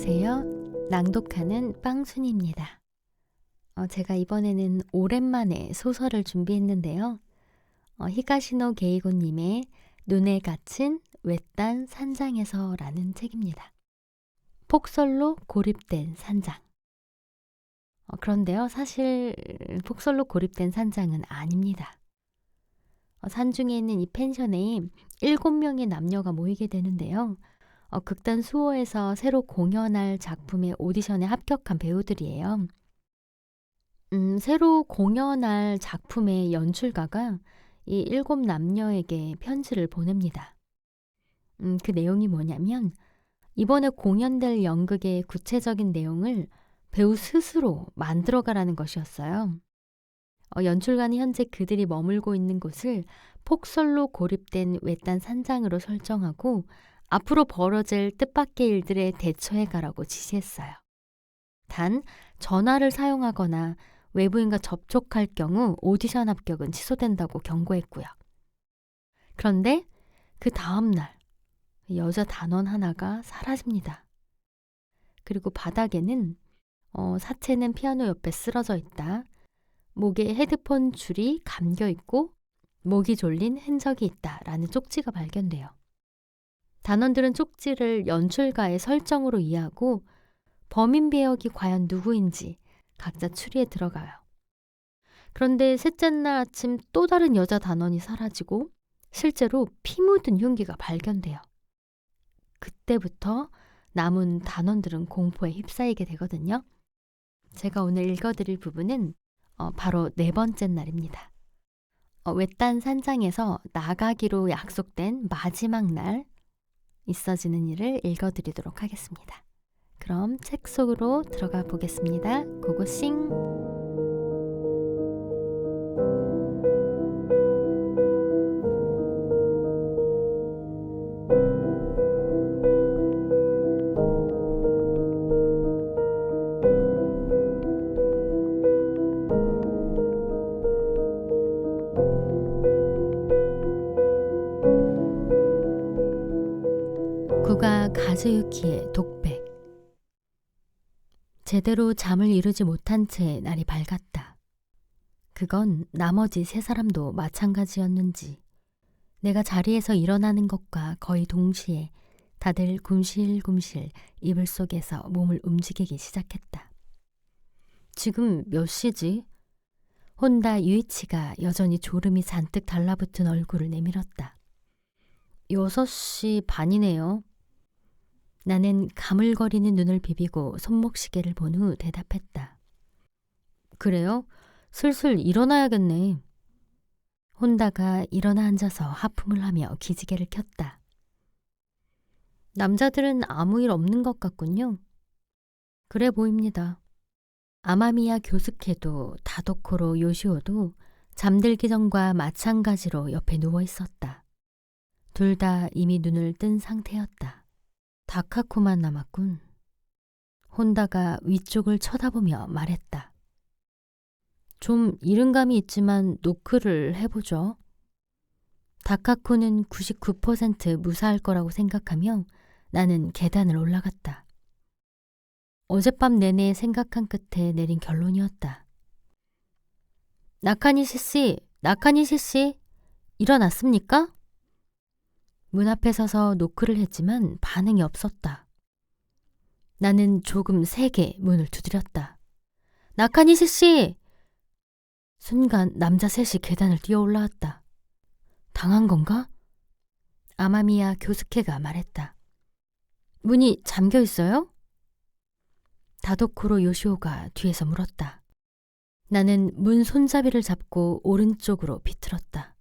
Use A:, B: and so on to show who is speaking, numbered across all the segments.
A: 안녕하세요. 낭독하는 빵순이입니다. 제가 이번에는 오랜만에 소설을 준비했는데요. 히가시노 게이고님의 눈에 갇힌 외딴 산장에서라는 책입니다. 폭설로 고립된 산장. 그런데요, 사실 폭설로 고립된 산장은 아닙니다. 산중에 있는 이 펜션에 7명의 남녀가 모이게 되는데요. 극단 수호에서 새로 공연할 작품의 오디션에 합격한 배우들이에요. 새로 공연할 작품의 연출가가 이 7남녀에게 편지를 보냅니다. 그 내용이 뭐냐면 이번에 공연될 연극의 구체적인 내용을 배우 스스로 만들어가라는 것이었어요. 연출가는 현재 그들이 머물고 있는 곳을 폭설로 고립된 외딴 산장으로 설정하고 앞으로 벌어질 뜻밖의 일들에 대처해 가라고 지시했어요. 단, 전화를 사용하거나 외부인과 접촉할 경우 오디션 합격은 취소된다고 경고했고요. 그런데 그 다음 날 여자 단원 하나가 사라집니다. 그리고 바닥에는 사체는 피아노 옆에 쓰러져 있다. 목에 헤드폰 줄이 감겨 있고 목이 졸린 흔적이 있다라는 쪽지가 발견돼요. 단원들은 쪽지를 연출가의 설정으로 이해하고 범인 배역이 과연 누구인지 각자 추리에 들어가요. 그런데 셋째 날 아침 또 다른 여자 단원이 사라지고 실제로 피 묻은 흉기가 발견돼요. 그때부터 남은 단원들은 공포에 휩싸이게 되거든요. 제가 오늘 읽어드릴 부분은 바로 4번째 날입니다. 외딴 산장에서 나가기로 약속된 마지막 날 있어지는 일을 읽어드리도록 하겠습니다. 그럼 책 속으로 들어가 보겠습니다. 고고싱! 국가 가즈유키의 독백. 제대로 잠을 이루지 못한 채 날이 밝았다. 그건 나머지 3사람도 마찬가지였는지 내가 자리에서 일어나는 것과 거의 동시에 다들 굼실굼실 이불 속에서 몸을 움직이기 시작했다. 지금 몇 시지? 혼다 유이치가 여전히 졸음이 잔뜩 달라붙은 얼굴을 내밀었다. 6시 반이네요. 나는 가물거리는 눈을 비비고 손목시계를 본 후 대답했다. 그래요? 슬슬 일어나야겠네. 혼다가 일어나 앉아서 하품을 하며 기지개를 켰다. 남자들은 아무 일 없는 것 같군요. 그래 보입니다. 아마미야 교스케도 다도코로 요시오도 잠들기 전과 마찬가지로 옆에 누워 있었다. 둘 다 이미 눈을 뜬 상태였다. 다카코만 남았군. 혼다가 위쪽을 쳐다보며 말했다. 좀 이른 감이 있지만 노크를 해보죠. 다카코는 99% 무사할 거라고 생각하며 나는 계단을 올라갔다. 어젯밤 내내 생각한 끝에 내린 결론이었다. 나카니시 씨, 일어났습니까? 문 앞에 서서 노크를 했지만 반응이 없었다. 나는 조금 세게 문을 두드렸다. 나카니시 씨! 순간 남자 셋이 계단을 뛰어 올라왔다. 당한 건가? 아마미야 교스케가 말했다. 문이 잠겨 있어요? 다도코로 요시오가 뒤에서 물었다. 나는 문 손잡이를 잡고 오른쪽으로 비틀었다.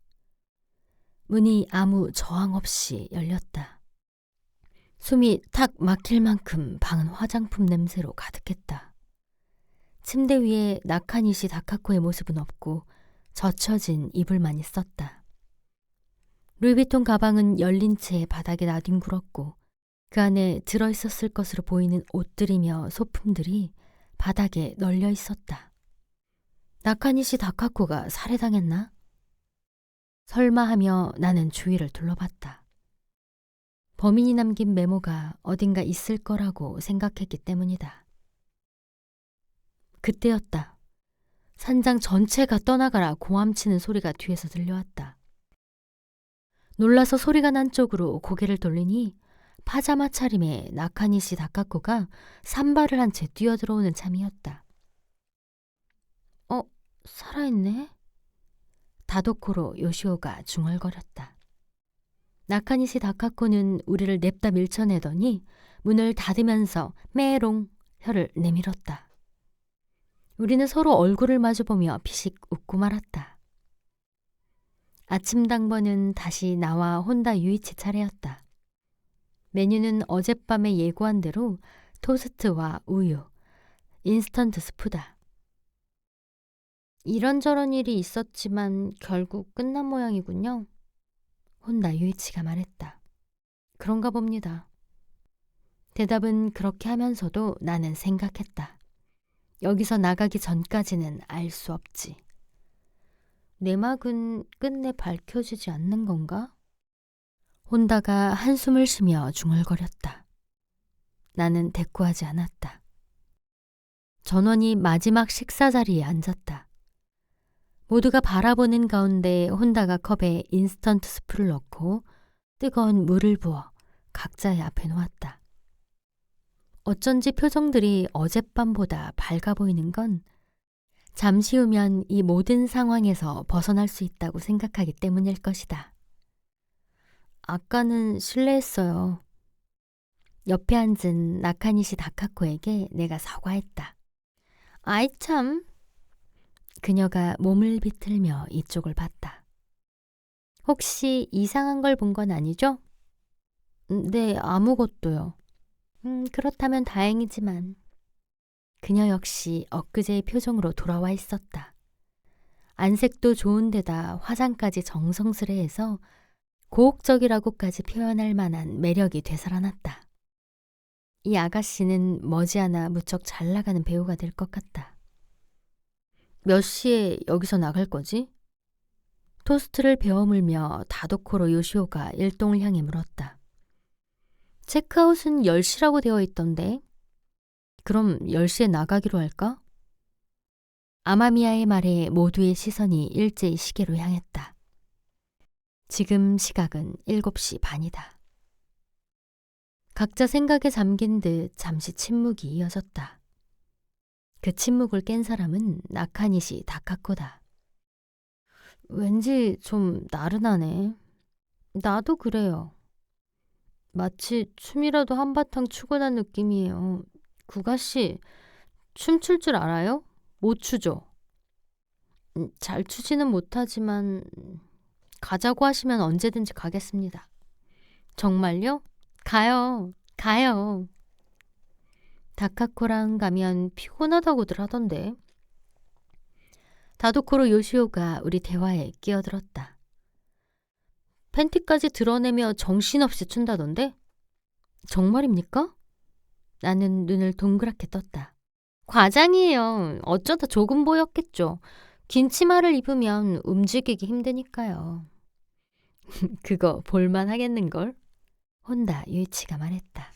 A: 문이 아무 저항 없이 열렸다. 숨이 탁 막힐 만큼 방은 화장품 냄새로 가득했다. 침대 위에 나카니시 다카코의 모습은 없고 젖혀진 이불만 있었다. 루이비통 가방은 열린 채 바닥에 나뒹굴었고 그 안에 들어있었을 것으로 보이는 옷들이며 소품들이 바닥에 널려 있었다. 나카니시 다카코가 살해당했나? 설마 하며 나는 주위를 둘러봤다. 범인이 남긴 메모가 어딘가 있을 거라고 생각했기 때문이다. 그때였다. 산장 전체가 떠나가라 고함치는 소리가 뒤에서 들려왔다. 놀라서 소리가 난 쪽으로 고개를 돌리니 파자마 차림의 나카니시 다카코가 산발을 한 채 뛰어들어오는 참이었다. 살아있네? 다도코로 요시오가 중얼거렸다. 나카니시 다카코는 우리를 냅다 밀쳐내더니 문을 닫으면서 메롱 혀를 내밀었다. 우리는 서로 얼굴을 마주보며 피식 웃고 말았다. 아침 당번은 다시 나와 혼다 유이치 차례였다. 메뉴는 어젯밤에 예고한 대로 토스트와 우유, 인스턴트 스프다. 이런저런 일이 있었지만 결국 끝난 모양이군요. 혼다 유이치가 말했다. 그런가 봅니다. 대답은 그렇게 하면서도 나는 생각했다. 여기서 나가기 전까지는 알 수 없지. 내막은 끝내 밝혀지지 않는 건가? 혼다가 한숨을 쉬며 중얼거렸다. 나는 대꾸하지 않았다. 전원이 마지막 식사 자리에 앉았다. 모두가 바라보는 가운데 혼다가 컵에 인스턴트 스프를 넣고 뜨거운 물을 부어 각자의 앞에 놓았다. 어쩐지 표정들이 어젯밤보다 밝아 보이는 건 잠시 후면 이 모든 상황에서 벗어날 수 있다고 생각하기 때문일 것이다. 아까는 실례했어요. 옆에 앉은 나카니시 다카코에게 내가 사과했다. 아이 참. 그녀가 몸을 비틀며 이쪽을 봤다. 혹시 이상한 걸 본 건 아니죠? 네, 아무것도요. 그렇다면 다행이지만. 그녀 역시 엊그제의 표정으로 돌아와 있었다. 안색도 좋은데다 화장까지 정성스레해서 고혹적이라고까지 표현할 만한 매력이 되살아났다. 이 아가씨는 머지않아 무척 잘 나가는 배우가 될 것 같다. 몇 시에 여기서 나갈 거지? 토스트를 베어물며 다도코로 요시오가 일동을 향해 물었다. 체크아웃은 10시라고 되어 있던데. 그럼 10시에 나가기로 할까? 아마미야의 말에 모두의 시선이 일제히 시계로 향했다. 지금 시각은 7시 반이다. 각자 생각에 잠긴 듯 잠시 침묵이 이어졌다. 그 침묵을 깬 사람은 나카니시 다카코다. 왠지 좀 나른하네. 나도 그래요. 마치 춤이라도 한바탕 추고 난 느낌이에요. 구가씨, 춤출 줄 알아요? 못 추죠? 잘 추지는 못하지만 가자고 하시면 언제든지 가겠습니다. 정말요? 가요. 가요. 다카코랑 가면 피곤하다고들 하던데. 다도코로 요시오가 우리 대화에 끼어들었다. 팬티까지 드러내며 정신없이 춘다던데? 정말입니까? 나는 눈을 동그랗게 떴다. 과장이에요. 어쩌다 조금 보였겠죠. 긴 치마를 입으면 움직이기 힘드니까요. 그거 볼만 하겠는걸? 혼다 유이치가 말했다.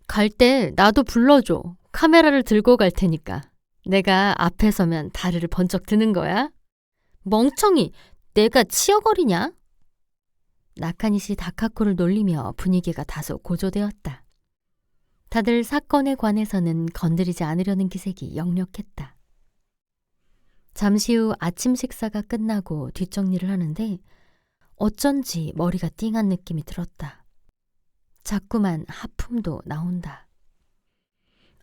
A: 갈 때 나도 불러줘. 카메라를 들고 갈 테니까. 내가 앞에 서면 다리를 번쩍 드는 거야? 멍청이, 내가 치어거리냐? 나카니시 다카코를 놀리며 분위기가 다소 고조되었다. 다들 사건에 관해서는 건드리지 않으려는 기색이 역력했다. 잠시 후 아침 식사가 끝나고 뒷정리를 하는데 어쩐지 머리가 띵한 느낌이 들었다. 자꾸만 하품도 나온다.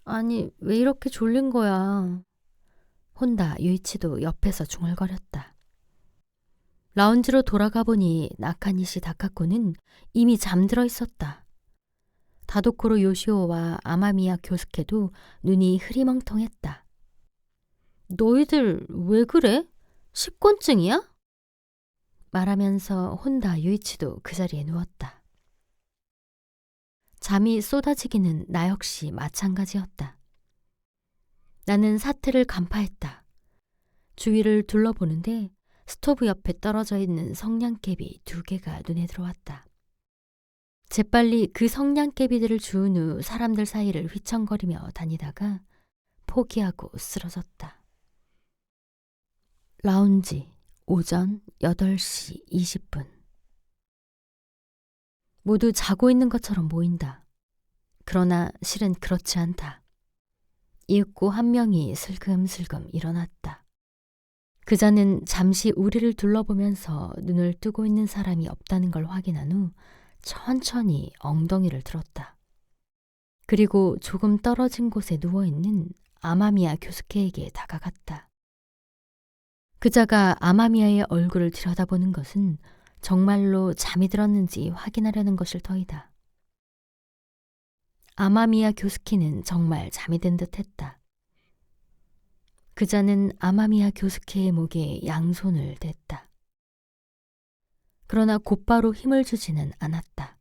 A: 아니, 왜 이렇게 졸린 거야? 혼다 유이치도 옆에서 중얼거렸다. 라운지로 돌아가 보니 나카니시 다카코는 이미 잠들어 있었다. 다도코로 요시오와 아마미야 교스케도 눈이 흐리멍텅했다. 너희들 왜 그래? 식곤증이야? 말하면서 혼다 유이치도 그 자리에 누웠다. 잠이 쏟아지기는 나 역시 마찬가지였다. 나는 사태를 간파했다. 주위를 둘러보는데 스토브 옆에 떨어져 있는 성냥개비 2개가 눈에 들어왔다. 재빨리 그 성냥개비들을 주운 후 사람들 사이를 휘청거리며 다니다가 포기하고 쓰러졌다. 라운지 오전 8시 20분. 모두 자고 있는 것처럼 보인다. 그러나 실은 그렇지 않다. 이윽고 한 명이 슬금슬금 일어났다. 그자는 잠시 우리를 둘러보면서 눈을 뜨고 있는 사람이 없다는 걸 확인한 후 천천히 엉덩이를 들었다. 그리고 조금 떨어진 곳에 누워있는 아마미야 교스케에게 다가갔다. 그자가 아마미야의 얼굴을 들여다보는 것은 정말로 잠이 들었는지 확인하려는 것일 터이다. 아마미야 교스케는 정말 잠이 든 듯했다. 그자는 아마미야 교스케의 목에 양손을 댔다. 그러나 곧바로 힘을 주지는 않았다.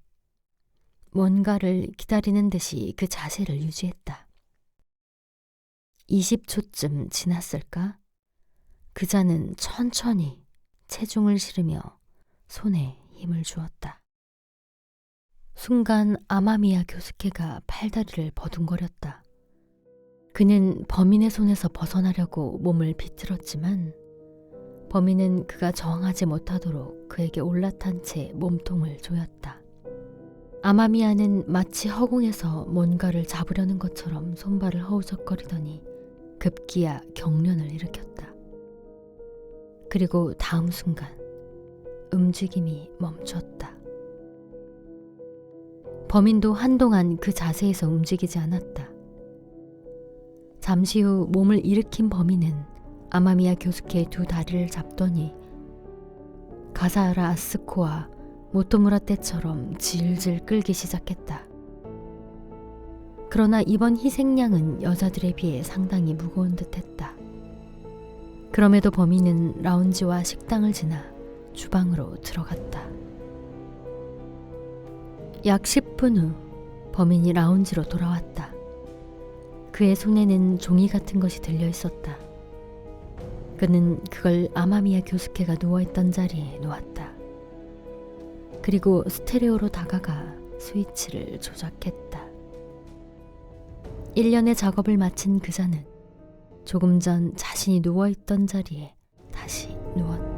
A: 뭔가를 기다리는 듯이 그 자세를 유지했다. 20초쯤 지났을까? 그자는 천천히 체중을 실으며 손에 힘을 주었다. 순간 아마미야 교스케가 팔다리를 버둥거렸다. 그는 범인의 손에서 벗어나려고 몸을 비틀었지만 범인은 그가 저항하지 못하도록 그에게 올라탄 채 몸통을 조였다. 아마미야는 마치 허공에서 뭔가를 잡으려는 것처럼 손발을 허우적거리더니 급기야 경련을 일으켰다. 그리고 다음 순간 움직임이 멈췄다. 범인도 한동안 그 자세에서 움직이지 않았다. 잠시 후 몸을 일으킨 범인은 아마미야 교스케의 두 다리를 잡더니 가사하라 아스코와 모토무라 때처럼 질질 끌기 시작했다. 그러나 이번 희생양은 여자들에 비해 상당히 무거운 듯했다. 그럼에도 범인은 라운지와 식당을 지나 주방으로 들어갔다. 약 10분 후 범인이 라운지로 돌아왔다. 그의 손에는 종이 같은 것이 들려 있었다. 그는 그걸 아마미야 교스케가 누워있던 자리에 놓았다. 그리고 스테레오로 다가가 스위치를 조작했다. 일련의 작업을 마친 그자는 조금 전 자신이 누워있던 자리에 다시 누웠다.